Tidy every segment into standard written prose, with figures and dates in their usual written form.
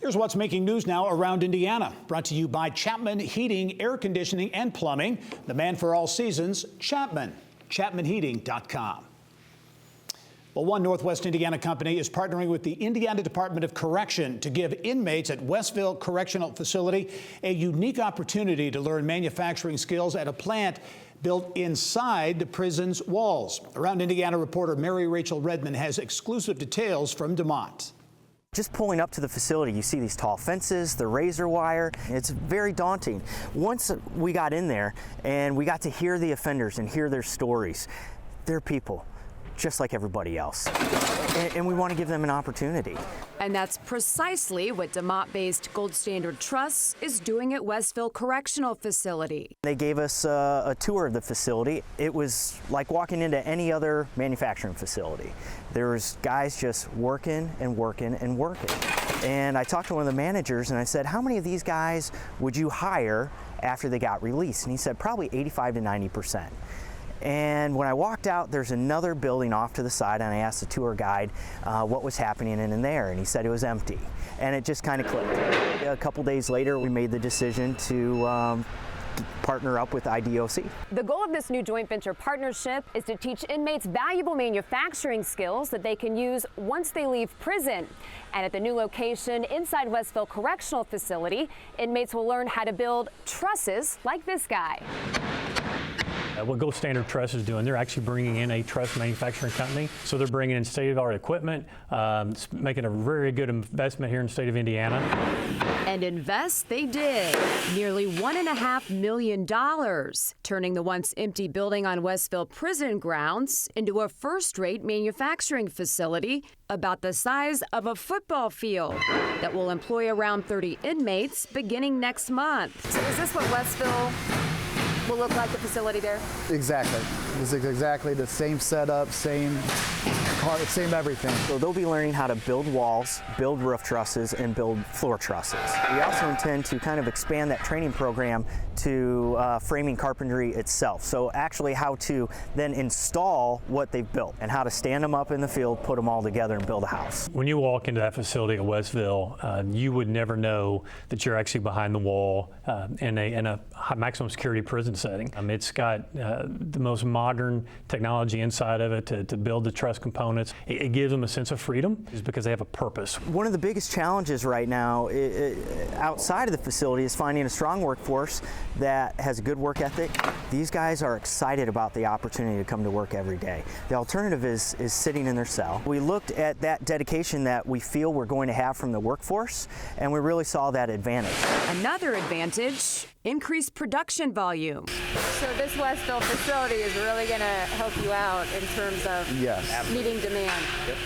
Here's what's making news now around Indiana. Brought to you by Chapman Heating, Air Conditioning, and Plumbing. The man for all seasons, Chapman. ChapmanHeating.com. Well, one Northwest Indiana company is partnering with the Indiana Department of Correction to give inmates at Westville Correctional Facility a unique opportunity to learn manufacturing skills at a plant built inside the prison's walls. Around Indiana reporter Mary-Rachel Redman has exclusive details from DeMotte. Just pulling up to the facility, you see these tall fences, the razor wire. It's very daunting. Once we got in there and we got to hear the offenders and hear their stories, they're people just like everybody else. And we want to give them an opportunity. And that's precisely what DeMotte-based Gold Standard Truss is doing at Westville Correctional Facility. They gave us a tour of the facility. It was like walking into any other manufacturing facility. There was guys just working and working and working. And I talked to one of the managers and I said, how many of these guys would you hire after they got released? And he said, probably 85 to 90%. And when I walked out, there's another building off to the side, and I asked the tour guide what was happening in there, and he said it was empty. And it just kind of clicked. A couple days later, we made the decision to partner up with IDOC. The goal of this new joint venture partnership is to teach inmates valuable manufacturing skills that they can use once they leave prison. And at the new location inside Westville Correctional Facility, inmates will learn how to build trusses like this guy. What Gold Standard Truss is doing, they're actually bringing in a truss manufacturing company. So they're bringing in state-of-the-art equipment, making a very good investment here in the state of Indiana. And invest they did. Nearly $1.5 million, turning the once empty building on Westville prison grounds into a first-rate manufacturing facility about the size of a football field that will employ around 30 inmates beginning next month. So is this what Westville will look like, the facility there? Exactly. This is exactly the same setup, same everything. So they'll be learning how to build walls, build roof trusses, and build floor trusses. We also intend to kind of expand that training program to framing carpentry itself. So actually how to then install what they've built and how to stand them up in the field, put them all together, and build a house. When you walk into that facility at Westville, you would never know that you're actually behind the wall in a maximum security prison setting. It's got the most modern technology inside of it to build the truss components. It gives them a sense of freedom is because they have a purpose. One of the biggest challenges right now outside of the facility is finding a strong workforce that has a good work ethic. These guys are excited about the opportunity to come to work every day. The alternative is sitting in their cell. We looked at that dedication that we feel we're going to have from the workforce, and we really saw that advantage. Another advantage, increased production volume. So this Westville facility is really going to help you out in terms of meeting demand. Yep.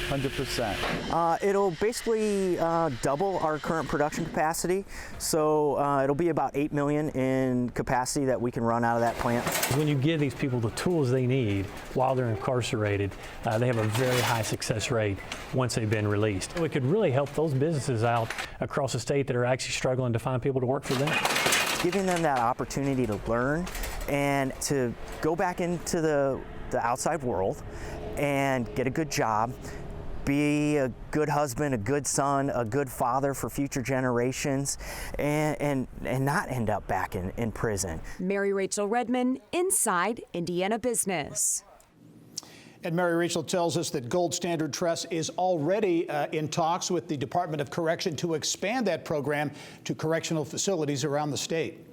100%. It'll basically double our current production capacity. So it'll be about 8 million in capacity that we can run out of that plant. When you give these people the tools they need while they're incarcerated, they have a very high success rate once they've been released. We could really help those businesses out across the state that are actually struggling to find people to work for them. Giving them that opportunity to learn and to go back into the outside world and get a good job, be a good husband, a good son, a good father for future generations, and not end up back in prison. Mary-Rachel Redman, Inside Indiana Business. And Mary-Rachel tells us that Gold Standard Truss is already in talks with the Department of Correction to expand that program to correctional facilities around the state.